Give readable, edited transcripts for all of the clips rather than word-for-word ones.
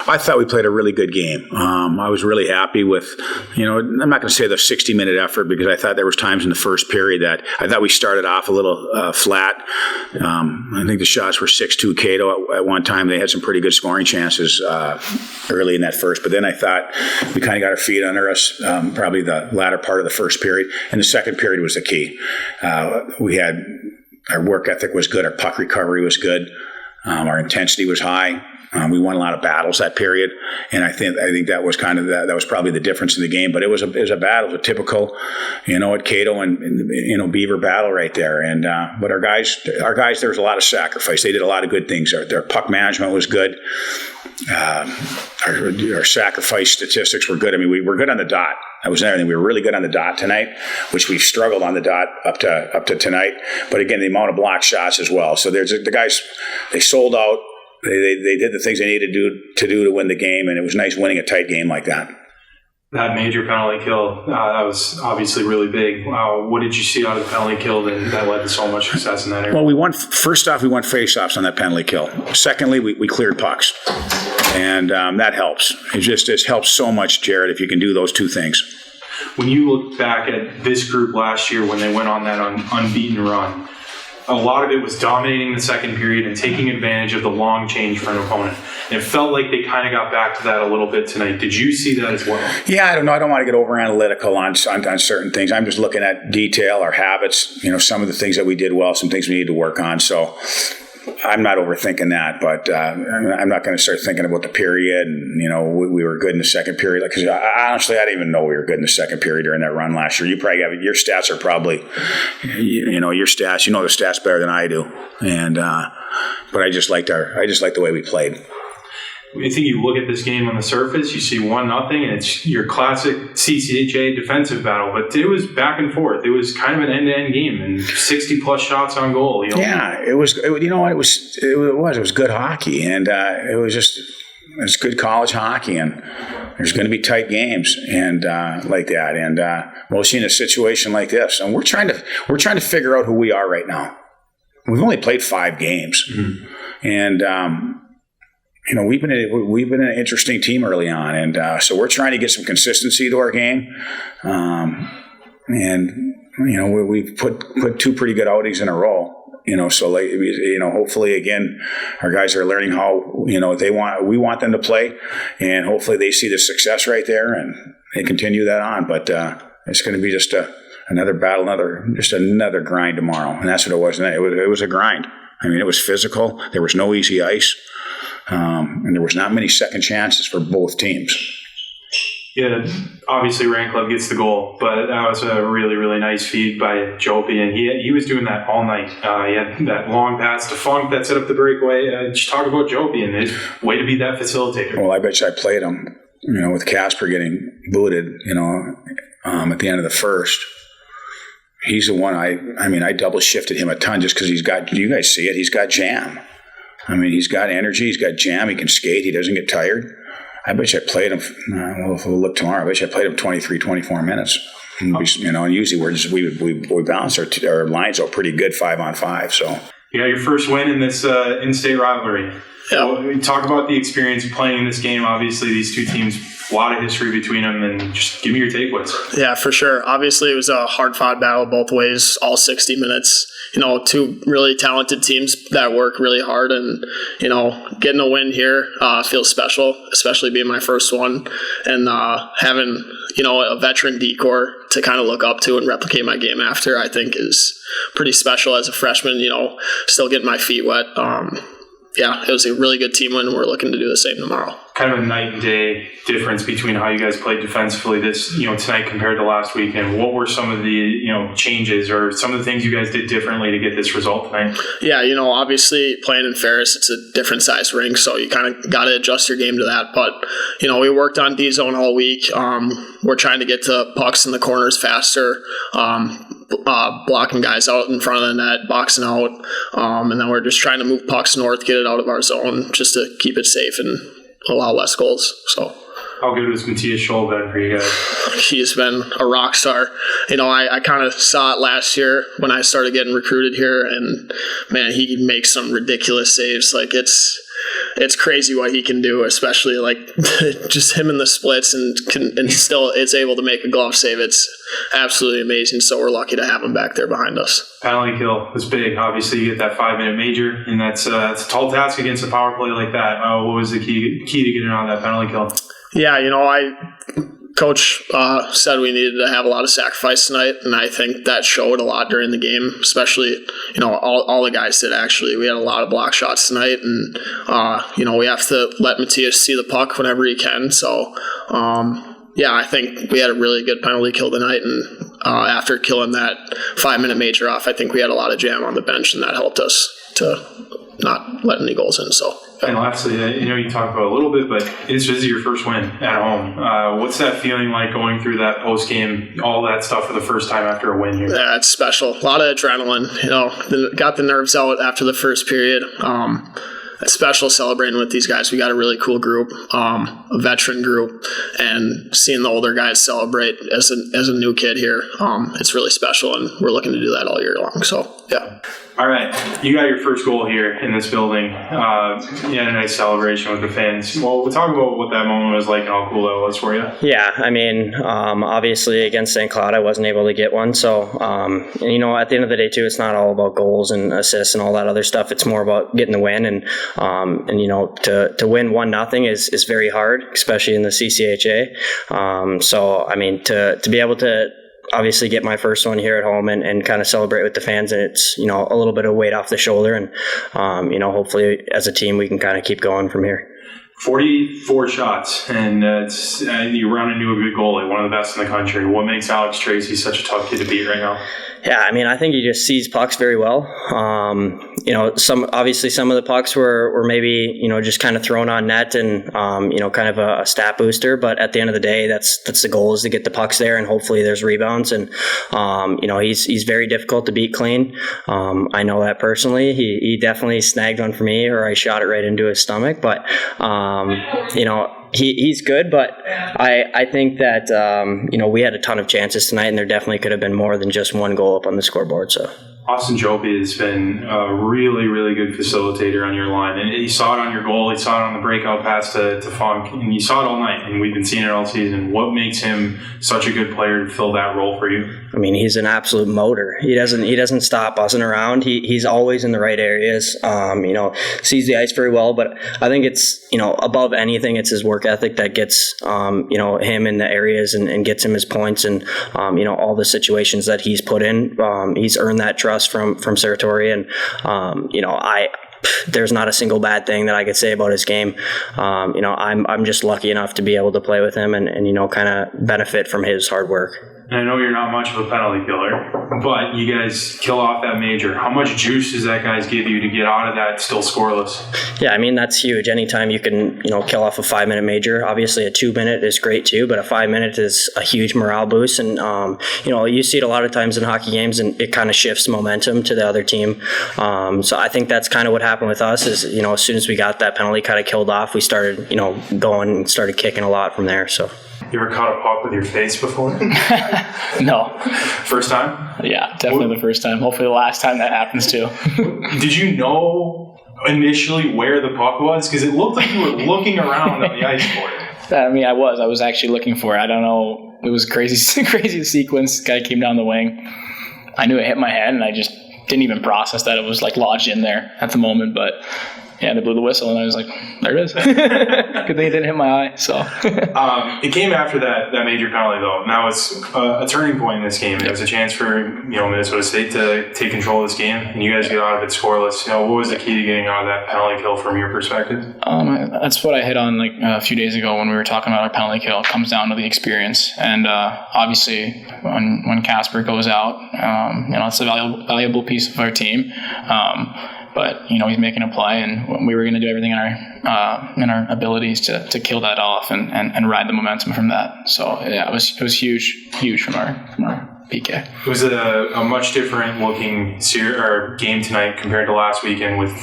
I thought we played a really good game. I was really happy with, I'm not going to say the 60-minute effort because I thought there was times in the first period that I thought we started off a little flat. I think the shots were 6-2 Cato at one time. They had some pretty good scoring chances early in that first, but then I thought we kind of got our feet under us probably the latter part of the first period, and the second period was the key. We had our work ethic was good, our puck recovery was good, our intensity was high. We won a lot of battles that period, and I think that was kind of that was probably the difference in the game. But it was a battle, a typical, at Cato and Beaver battle right there. And but our guys, there was a lot of sacrifice. They did a lot of good things. Their puck management was good. Our sacrifice statistics were good. I mean, we were good on the dot. That was everything. We were really good on the dot tonight, which we've struggled on the dot up to tonight. But again, the amount of block shots as well. So there's the guys. They sold out. They did the things they needed to do to win the game, and it was nice winning a tight game like that. That major penalty kill, that was obviously really big. What did you see out of the penalty kill that led to so much success in that area? Well, first off, we won face-offs on that penalty kill. Secondly, we cleared pucks, and that helps. It helps so much, Jared, if you can do those two things. When you look back at this group last year when they went on that unbeaten run, a lot of it was dominating the second period and taking advantage of the long change for an opponent. And it felt like they kind of got back to that a little bit tonight. Did you see that as well? Yeah, I don't know. I don't want to get over analytical on certain things. I'm just looking at detail, our habits, some of the things that we did well, some things we need to work on. So I'm not overthinking that, but I'm not going to start thinking about the period. And, we were good in the second period. Because honestly, I didn't even know we were good in the second period during that run last year. You probably have your stats are probably, your stats. You know the stats better than I do. And but I just liked the way we played. I think you look at this game on the surface, you see 1-0, and it's your classic CCHA defensive battle. But it was back and forth. It was kind of an end-to-end game, and 60-plus shots on goal. Yeah, it was. It was good hockey, and it was good college hockey, and there's going to be tight games and like that. And we'll see in a situation like this, and we're trying to figure out who we are right now. We've only played 5 games, and. We've been an interesting team early on, and so we're trying to get some consistency to our game. We've put 2 pretty good outings in a row. So hopefully again, our guys are learning how we want them to play, and hopefully they see the success right there and they continue that on. But it's going to be just another battle, another grind tomorrow, and that's what it was tonight. It was a grind. I mean, it was physical. There was no easy ice. And there was not many second chances for both teams. Yeah, obviously Randklev gets the goal, but that was a really, really nice feed by Jopi, and he was doing that all night. He had that long pass to Funk that set up the breakaway. Just talk about Jopi and his way to be that facilitator. Well, I bet you I played him, with Casper getting booted, at the end of the first. He's the one I double shifted him a ton just because do you guys see it? He's got jam. I mean, he's got energy, he's got jam, he can skate, he doesn't get tired. I bet you I played him, if we'll look tomorrow, I bet you I played him 23, 24 minutes. And usually we balance our lines out pretty good 5-on-5. So you got your first win in this in-state rivalry. Yeah. So talk about the experience of playing in this game. Obviously, these two teams, a lot of history between them, and just give me your takeaways. Yeah, for sure. Obviously, it was a hard-fought battle both ways, all 60 minutes. 2 really talented teams that work really hard, and, getting a win here feels special, especially being my first one, and having, a veteran decor to kind of look up to and replicate my game after, I think is pretty special as a freshman, still getting my feet wet. Yeah, it was a really good team win. We're looking to do the same tomorrow. Kind of a night and day difference between how you guys played defensively tonight compared to last week, and what were some of the changes or some of the things you guys did differently to get this result tonight? Yeah, obviously playing in Ferris, it's a different size rink, so you kind of got to adjust your game to that. But we worked on D zone all week. We're trying to get to pucks in the corners faster. Blocking guys out in front of the net, boxing out, and then we're just trying to move pucks north, get it out of our zone, just to keep it safe and allow less goals. So, how good has Mattias Sholl been for you guys? He's been a rock star. I kind of saw it last year when I started getting recruited here, and man, he makes some ridiculous saves. Like it's it's crazy what he can do, especially like just him in the splits and still is able to make a glove save. It's absolutely amazing. So we're lucky to have him back there behind us. Penalty kill was big. Obviously, you get that 5-minute major, and that's a tall task against a power play like that. What was the key to getting on that penalty kill? Yeah, Coach said we needed to have a lot of sacrifice tonight, and I think that showed a lot during the game, especially, all the guys did actually. We had a lot of block shots tonight, and, we have to let Mattias see the puck whenever he can. So, I think we had a really good penalty kill tonight, and after killing that 5-minute major off, I think we had a lot of jam on the bench, and that helped us to not let any goals in. So. And lastly, you talked about it a little bit, but this is your first win at home. What's that feeling like going through that post-game, all that stuff for the first time after a win here? Yeah, it's special. A lot of adrenaline. Got the nerves out after the first period. It's special celebrating with these guys. We got a really cool group, a veteran group, and seeing the older guys celebrate as a new kid here, it's really special, and we're looking to do that all year long. So, yeah. All right, you got your first goal here in this building. You had a nice celebration with the fans. Well, we'll talk about what that moment was like and how cool that was for you. Yeah, obviously against St. Cloud, I wasn't able to get one. So, at the end of the day, too, it's not all about goals and assists and all that other stuff. It's more about getting the win. And to win 1-0 is very hard, especially in the CCHA. To be able to obviously get my first one here at home and kind of celebrate with the fans, and it's a little bit of weight off the shoulder, and hopefully as a team we can kind of keep going from here. 44 shots, and you run into a good goalie, one of the best in the country. What makes Alex Tracy such a tough kid to beat right now? Yeah, I think he just sees pucks very well. Some of the pucks were maybe just kind of thrown on net and kind of a stat booster. But at the end of the day, that's the goal, is to get the pucks there, and hopefully there's rebounds. And he's very difficult to beat clean. I know that personally. He definitely snagged one for me, or I shot it right into his stomach. But he's good, but I think that we had a ton of chances tonight, and there definitely could have been more than just one goal up on the scoreboard. So Austin Joby has been a really, really good facilitator on your line, and you saw it on your goal, you saw it on the breakout pass to Funk, and you saw it all night, and we've been seeing it all season. What makes him such a good player to fill that role for you? He's an absolute motor. He doesn't stop buzzing around. He's always in the right areas. Sees the ice very well, but I think it's above anything, it's his work ethic that gets him in the areas and gets him his points, and all the situations that he's put in. He's earned that trust from Serratore, and there's not a single bad thing that I could say about his game. I'm just lucky enough to be able to play with him and kind of benefit from his hard work. And I know you're not much of a penalty killer, but you guys kill off that major. How much juice does that guys give you to get out of that still scoreless? Yeah, that's huge. Anytime you can, kill off a 5-minute major. Obviously, a 2-minute is great too, but a 5-minute is a huge morale boost. And you see it a lot of times in hockey games, and it kind of shifts momentum to the other team. So I think that's kind of what happened with us. Is as soon as we got that penalty kind of killed off, we started going and started kicking a lot from there. So. You ever caught a puck with your face before? No. First time? Yeah, definitely the first time. Hopefully the last time that happens too. Did you know initially where the puck was? Because it looked like you were looking around on the ice for it. I was actually looking for it. I don't know. It was crazy sequence. Guy came down the wing. I knew it hit my head, and I just didn't even process that it was lodged in there at the moment, but yeah, they blew the whistle, and I was like, there it is. Good thing it didn't hit my eye. So it came after that major penalty, though. Now it's a turning point in this game. It was a chance for Minnesota State to take control of this game, and you guys get out of it scoreless. What was the key to getting out of that penalty kill from your perspective? That's what I hit on a few days ago when we were talking about our penalty kill. It comes down to the experience, and obviously when Casper goes out, it's a valuable piece of our team. But he's making a play, and we were going to do everything in our abilities to kill that off and ride the momentum from that. So yeah, it was huge from our PK. It was a much different looking game tonight compared to last weekend with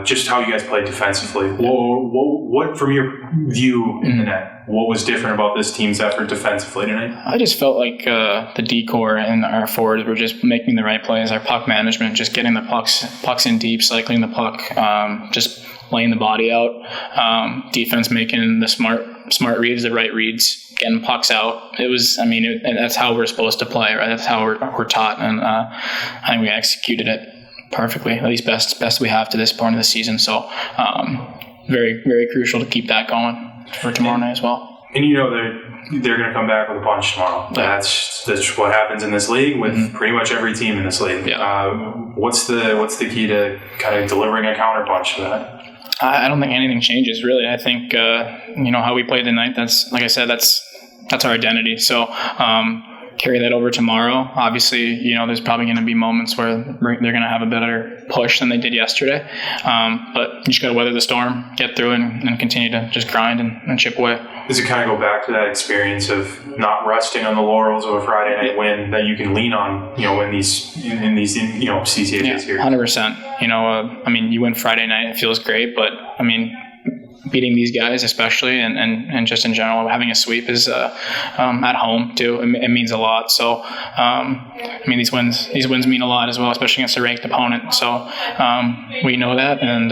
just how you guys played defensively. What from your view in the net, what was different about this team's effort defensively tonight? I just felt like the D-core and our forwards were just making the right plays. Our puck management, just getting the pucks in deep, cycling the puck, just laying the body out, defense making the smart reads, the right reads, getting pucks out. It was, and that's how we're supposed to play, right? That's how we're taught, and I think we executed it perfectly, at least best we have to this point of the season. So very, very crucial to keep that going for tomorrow night as well. And they're going to come back with a punch tomorrow. Yeah. That's what happens in this league with pretty much every team in this league. Yeah. What's the key to kind of delivering a counter punch to that? I don't think anything changes really. I think how we played tonight. That's, like I said, that's our identity. So carry that over tomorrow. Obviously, there's probably going to be moments where they're going to have a better push than they did yesterday. But you just got to weather the storm, get through it, and continue to just grind and chip away. Does it kind of go back to that experience of not resting on the laurels of a Friday night win that you can lean on, in these CCHs here? 100%. You win Friday night, it feels great, but beating these guys especially and just in general, having a sweep is at home too. It means a lot. So these wins mean a lot as well, especially against a ranked opponent. So we know that, and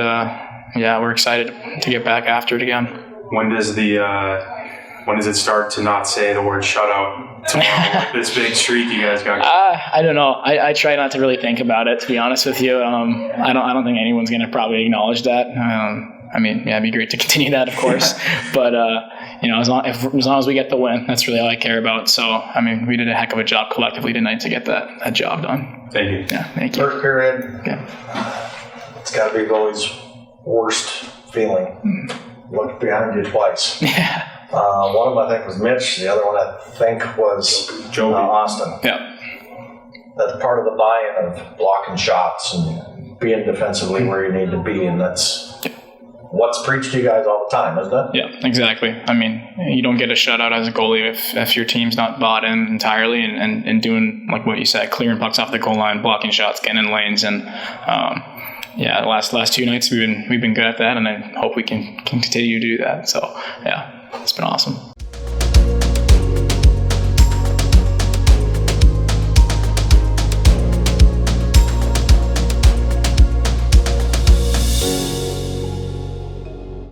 we're excited to get back after it again. When does it start to not say the word shutout tomorrow? Like this big streak you guys got? I don't know. I try not to really think about it, to be honest with you. I don't think anyone's going to probably acknowledge that. It'd be great to continue that, of course. But, as long as we get the win, that's really all I care about. So, we did a heck of a job collectively tonight to get that job done. Thank you. Yeah, thank you. First period, it's got to be Billy's worst feeling. Looked behind you twice. Yeah. One of them, I think, was Mitch. The other one, I think, was Austin. Yeah. That's part of the buy-in of blocking shots and being defensively where you need to be, and that's what's preached to you guys all the time, isn't it? Yeah, exactly. You don't get a shutout as a goalie if your team's not bought in entirely and doing, like what you said, clearing pucks off the goal line, blocking shots, getting in lanes, and the last 2 nights we've been good at that, and I hope we can continue to do that. So it's been awesome.